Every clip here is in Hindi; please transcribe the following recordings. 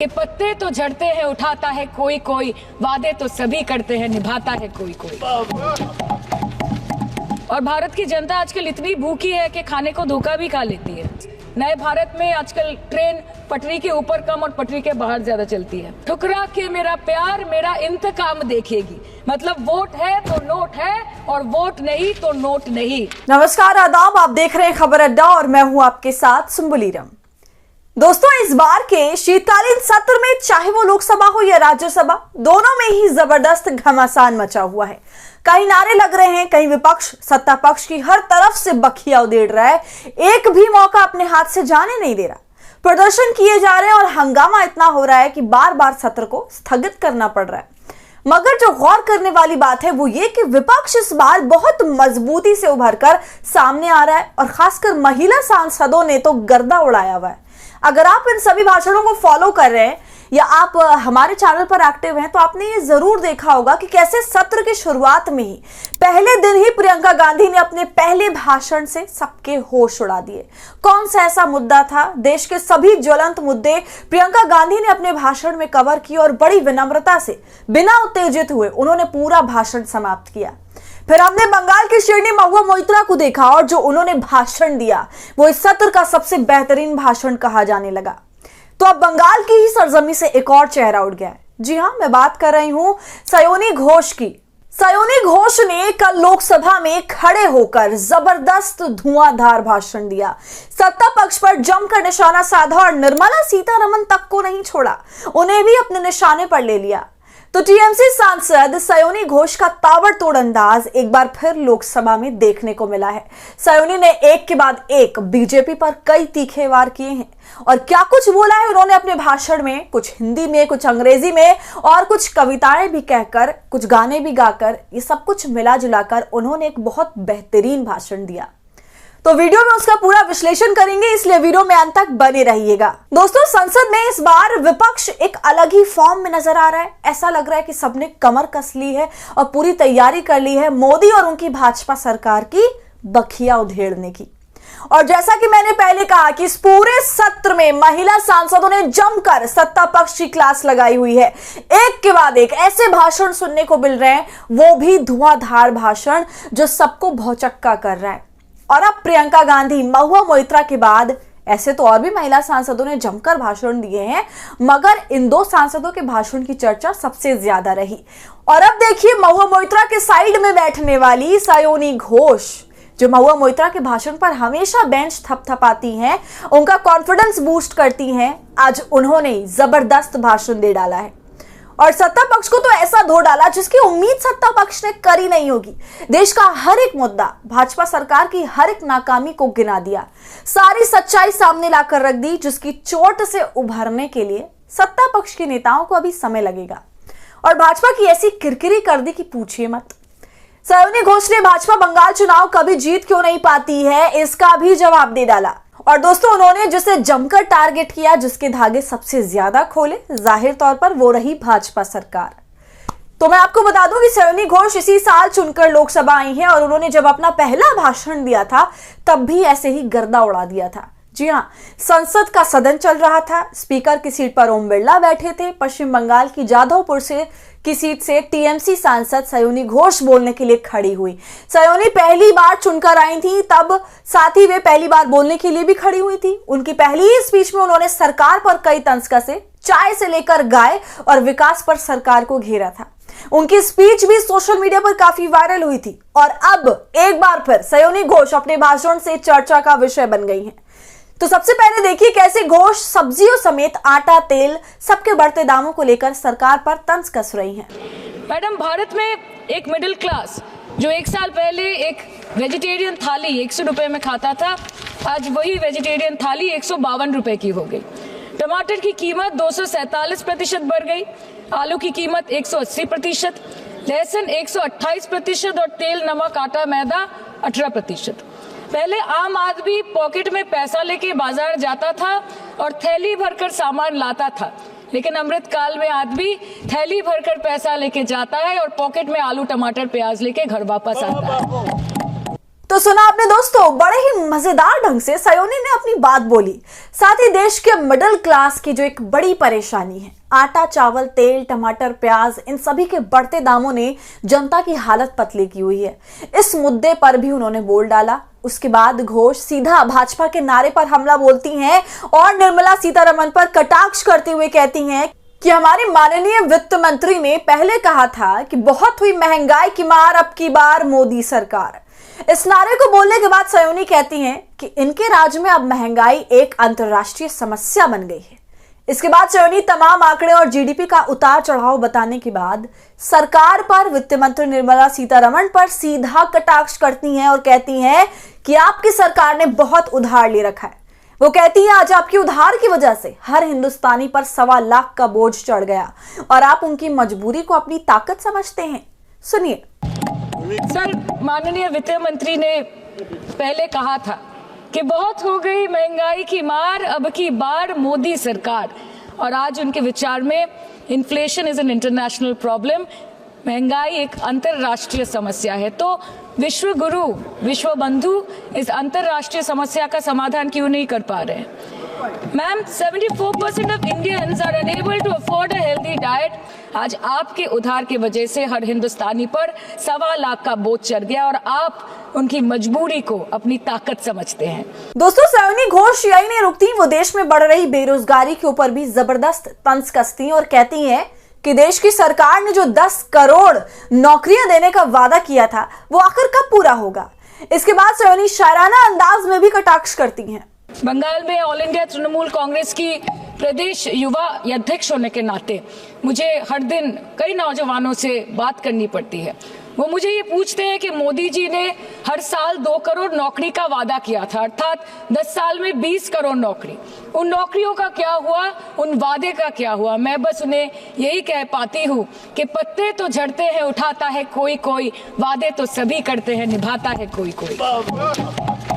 ये पत्ते तो झड़ते हैं उठाता है कोई कोई, वादे तो सभी करते हैं निभाता है कोई कोई। और भारत की जनता आजकल इतनी भूखी है कि खाने को धोखा भी खा लेती है। नए भारत में आजकल ट्रेन पटरी के ऊपर कम और पटरी के बाहर ज्यादा चलती है। ठुकरा के मेरा प्यार मेरा इंतकाम देखेगी, मतलब वोट है तो नोट है और वोट नहीं तो नोट नहीं। नमस्कार, आदाब, आप देख रहे हैं खबर अड्डा और मैं हूं आपके साथ सुम्बुलीरम। दोस्तों, इस बार के शीतकालीन सत्र में चाहे वो लोकसभा हो या राज्यसभा, दोनों में ही जबरदस्त घमासान मचा हुआ है। कहीं नारे लग रहे हैं, कहीं विपक्ष सत्ता पक्ष की हर तरफ से बखिया उधेड़ रहा है, एक भी मौका अपने हाथ से जाने नहीं दे रहा। प्रदर्शन किए जा रहे हैं और हंगामा इतना हो रहा है कि बार बार सत्र को स्थगित करना पड़ रहा है। मगर जो गौर करने वाली बात है वो ये कि विपक्ष इस बार बहुत मजबूती से उभरकर सामने आ रहा है और खासकर महिला सांसदों ने तो गर्दा उड़ाया हुआ है। अगर आप इन सभी भाषणों को फॉलो कर रहे हैं या आप हमारे चैनल पर एक्टिव हैं तो आपने ये जरूर देखा होगा कि कैसे सत्र की शुरुआत में ही पहले दिन ही प्रियंका गांधी ने अपने पहले भाषण से सबके होश उड़ा दिए। कौन सा ऐसा मुद्दा था? देश के सभी ज्वलंत मुद्दे प्रियंका गांधी ने अपने भाषण में कवर किए और बड़ी विनम्रता से बिना उत्तेजित हुए उन्होंने पूरा भाषण समाप्त किया। फिर हमने बंगाल की शेरनी महुआ मोइत्रा को देखा और जो उन्होंने भाषण दिया वो इस सत्र का सबसे बेहतरीन भाषण कहा जाने लगा। तो अब बंगाल की ही सरजमी से एक और चेहरा उठ गया है। जी हां, मैं बात कर रही हूं सयोनी घोष की। सयोनी घोष ने कल लोकसभा में खड़े होकर जबरदस्त धुआंधार भाषण दिया। सत्ता पक्ष पर जमकर निशाना साधा और निर्मला सीतारमण तक को नहीं छोड़ा, उन्हें भी अपने निशाने पर ले लिया। तो टीएमसी सांसद सयोनी घोष का ताबड़तोड़ अंदाज एक बार फिर लोकसभा में देखने को मिला है। सयोनी ने एक के बाद एक बीजेपी पर कई तीखे वार किए हैं और क्या कुछ बोला है उन्होंने अपने भाषण में, कुछ हिंदी में, कुछ अंग्रेजी में और कुछ कविताएं भी कहकर, कुछ गाने भी गाकर, ये सब कुछ मिला जुलाकर उन्होंने एक बहुत बेहतरीन भाषण दिया। तो वीडियो में उसका पूरा विश्लेषण करेंगे, इसलिए वीडियो में अंत तक बने रहिएगा। दोस्तों, संसद में इस बार विपक्ष एक अलग ही फॉर्म में नजर आ रहा है। ऐसा लग रहा है कि सबने कमर कस ली है और पूरी तैयारी कर ली है मोदी और उनकी भाजपा सरकार की बखिया उधेड़ने की। और जैसा कि मैंने पहले कहा कि इस पूरे सत्र में महिला सांसदों ने जमकर सत्ता पक्ष की क्लास लगाई हुई है। एक के बाद एक ऐसे भाषण सुनने को मिल रहे हैं, वो भी धुआंधार भाषण जो सबको भौचक्का कर रहा है। और अब प्रियंका गांधी, महुआ मोइत्रा के बाद ऐसे तो और भी महिला सांसदों ने जमकर भाषण दिए हैं, मगर इन दो सांसदों के भाषण की चर्चा सबसे ज्यादा रही। और अब देखिए महुआ मोइत्रा के साइड में बैठने वाली सयोनी घोष, जो महुआ मोइत्रा के भाषण पर हमेशा बेंच थपथपाती हैं, उनका कॉन्फिडेंस बूस्ट करती हैं, आज उन्होंने जबरदस्त भाषण दे डाला है और सत्ता पक्ष को तो ऐसा धो डाला जिसकी उम्मीद सत्ता पक्ष ने करी नहीं होगी। देश का हर एक मुद्दा, भाजपा सरकार की हर एक नाकामी को गिना दिया, सारी सच्चाई सामने लाकर रख दी, जिसकी चोट से उभरने के लिए सत्ता पक्ष के नेताओं को अभी समय लगेगा। और भाजपा की ऐसी किरकिरी कर दी कि पूछिए मत। सयोनी घोष ने भाजपा बंगाल चुनाव कभी जीत क्यों नहीं पाती है, इसका भी जवाब दे डाला। और दोस्तों, उन्होंने जिसे जमकर टारगेट किया, जिसके धागे सबसे ज्यादा खोले, जाहिर तौर पर वो रही भाजपा सरकार। तो मैं आपको बता दूं कि सयोनी घोष इसी साल चुनकर लोकसभा आई हैं और उन्होंने जब अपना पहला भाषण दिया था तब भी ऐसे ही गर्दा उड़ा दिया था। जी हाँ, संसद का सदन चल रहा था, स्पीकर की सीट पर ओम बिरला बैठे थे। पश्चिम बंगाल की जादवपुर की सीट से टीएमसी सांसद सयोनी घोष बोलने के लिए खड़ी हुई। सयोनी पहली बार चुनकर आई थी, तब साथ ही वे पहली बार बोलने के लिए भी खड़ी हुई थी। उनकी पहली ही स्पीच में उन्होंने सरकार पर कई तंज कसे, चाय से लेकर गाय और विकास पर सरकार को घेरा था। उनकी स्पीच भी सोशल मीडिया पर काफी वायरल हुई थी और अब एक बार फिर सयोनी घोष अपने भाषण से चर्चा का विषय बन गई हैं। तो सबसे पहले देखिए कैसे घोष सब्जियों समेत आटा, तेल, सबके बढ़ते दामों को लेकर सरकार पर तंज कस रही हैं। मैडम, भारत में एक मिडिल क्लास जो एक साल पहले एक वेजिटेरियन थाली 100 रुपए में खाता था, आज वही वेजिटेरियन थाली 152 रुपए की हो गई। टमाटर की कीमत 247% बढ़ गई, आलू की कीमत 180%, लहसुन 128% और तेल, नमक, आटा, मैदा 18%। पहले आम आदमी पॉकेट में पैसा लेके बाजार जाता था और थैली भरकर सामान लाता था, लेकिन अमृत काल में आदमी थैली भरकर पैसा लेके जाता है और पॉकेट में आलू, टमाटर, प्याज लेके घर वापस आता है। तो तो सुना आपने दोस्तों, बड़े ही मजेदार ढंग से सयोनी ने अपनी बात बोली। साथ ही देश के मिडिल क्लास की जो एक बड़ी परेशानी है, आटा, चावल, तेल, टमाटर, प्याज, इन सभी के बढ़ते दामों ने जनता की हालत पतली की हुई है। इस मुद्दे पर भी उन्होंने बोल डाला। उसके बाद घोष सीधा भाजपा के नारे पर हमला बोलती हैं और निर्मला सीतारमण पर कटाक्ष करते हुए कहती हैं कि हमारी माननीय वित्त मंत्री ने पहले कहा था कि बहुत हुई महंगाई की मार, अब की बार मोदी सरकार। इस नारे को बोलने के बाद सयोनी कहती हैं कि इनके राज्य में अब महंगाई एक अंतर्राष्ट्रीय समस्या बन गई है। इसके बाद सयोनी तमाम आंकड़े और जीडीपी का उतार चढ़ाव बताने के बाद सरकार पर, वित्त मंत्री निर्मला सीतारमण पर सीधा कटाक्ष करती हैं और कहती हैं कि आपकी सरकार ने बहुत उधार ले रखा है। वो कहती है आज आपकी उधार की वजह से हर हिंदुस्तानी पर 1.25 लाख का बोझ चढ़ गया और आप उनकी मजबूरी को अपनी ताकत समझते हैं। सुनिए। सर, माननीय वित्त मंत्री ने पहले कहा था कि बहुत हो गई महंगाई की मार, अब की बार मोदी सरकार। और आज उनके विचार में inflation is an international problem, महंगाई एक अंतरराष्ट्रीय समस्या है। तो विश्व गुरु, विश्व बंधु इस अंतरराष्ट्रीय समस्या का समाधान क्यों नहीं कर पा रहे हैं? Ma'am, 74% of Indians are unable to afford a healthy diet. आज आपके उधार की वजह से हर हिंदुस्तानी पर 1.25 लाख का बोझ चढ़ गया और आप उनकी मजबूरी को अपनी ताकत समझते हैं। दोस्तों, सयोनी घोष यही नहीं रुकती, वो देश में बढ़ रही बेरोजगारी के ऊपर भी जबरदस्त तंज कसती और कहती हैं कि देश की सरकार ने जो 10 करोड़ नौकरियां देने का वादा किया था वो आखिर कब पूरा होगा। इसके बाद सयोनी शायराना अंदाज में भी कटाक्ष करती हैं। बंगाल में ऑल इंडिया तृणमूल कांग्रेस की प्रदेश युवा अध्यक्ष होने के नाते मुझे हर दिन कई नौजवानों से बात करनी पड़ती है। वो मुझे ये पूछते हैं कि मोदी जी ने हर साल 2 करोड़ नौकरी का वादा किया था, अर्थात 10 साल में 20 करोड़ नौकरी। उन नौकरियों का क्या हुआ, उन वादे का क्या हुआ? मैं बस उन्हें यही कह पाती हूँ कि पत्ते तो झड़ते हैं, उठाता है कोई कोई, वादे तो सभी करते हैं, निभाता है कोई कोई।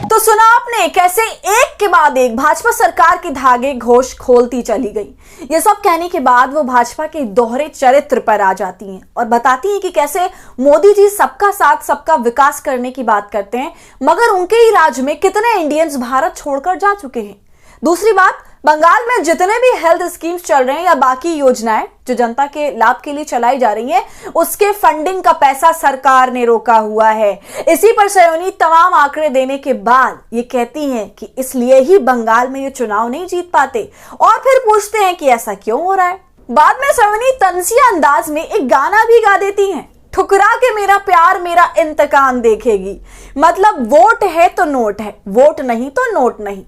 तो सुना आपने कैसे एक के बाद एक भाजपा सरकार के धागे घोष खोलती चली गई। ये सब कहने के बाद वो भाजपा के दोहरे चरित्र पर आ जाती हैं और बताती हैं कि कैसे मोदी जी सबका साथ, सबका विकास करने की बात करते हैं, मगर उनके ही राज्य में कितने इंडियंस भारत छोड़कर जा चुके हैं। दूसरी बात, बंगाल में जितने भी हेल्थ स्कीम्स चल रहे हैं या बाकी योजनाएं जो जनता के लाभ के लिए चलाई जा रही हैं, उसके फंडिंग का पैसा सरकार ने रोका हुआ है। इसी पर सयोनी तमाम आंकड़े देने के बाद ये कहती हैं कि इसलिए ही बंगाल में ये चुनाव नहीं जीत पाते और फिर पूछते हैं कि ऐसा क्यों हो रहा है। बाद में सयोनी तंजिया अंदाज में एक गाना भी गा देती हैं, ठुकरा के मेरा प्यार मेरा इंतकाम देखेगी। मतलब वोट है तो नोट है, वोट नहीं तो नोट नहीं।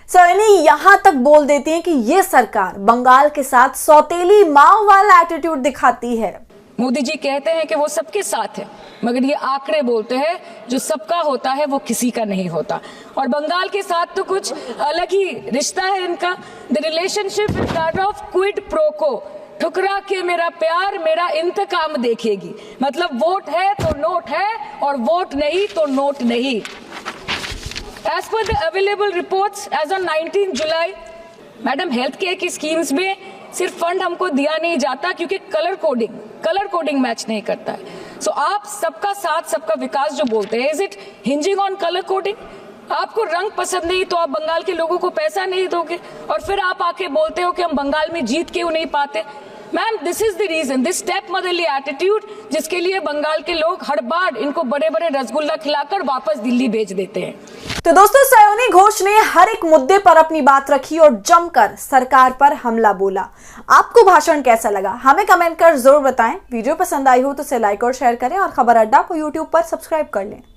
सयोनी यहां तक बोल देती हैं कि ये सरकार बंगाल के साथ सौतेली माँ वाला एटीट्यूड दिखाती है। मोदी जी कहते हैं कि वो सबके साथ है, मगर ये आंकड़े बोलते हैं जो सबका होता है वो किसी का नहीं होता। और बंगाल के साथ तो कुछ अलग ही रिश्ता है इनका। The relationship is that of quid pro को। ठुकरा के मेरा प्यार मेरा इंतकाम देखेगी। मतलब वोट है तो नोट है और वोट नहीं तो नोट नहीं। As per the available reports, as on 19 July, madam health care की स्कीम्स में सिर्फ फंड हमको दिया नहीं जाता क्योंकि कलर कोडिंग मैच नहीं करता है। सो आप सबका साथ, सबका विकास जो बोलते हैं, is it hinging on colour coding? आपको रंग पसंद नहीं तो आप बंगाल के लोगों को पैसा नहीं दोगे और फिर आप आके बोलते हो कि हम बंगाल में जीत क्यों नहीं पाते। Ma'am, this is the reason, this step motherly attitude, जिसके लिए बंगाल के लोग हर बार इनको बड़े बड़े रसगुल्ला खिलाकर वापस दिल्ली भेज देते हैं। तो दोस्तों, सयोनी घोष ने हर एक मुद्दे पर अपनी बात रखी और जमकर सरकार पर हमला बोला। आपको भाषण कैसा लगा हमें कमेंट कर जरूर बताएं। वीडियो पसंद आई हो तो इसे लाइक और शेयर करें और खबर अड्डा को यूट्यूब पर सब्सक्राइब कर लें।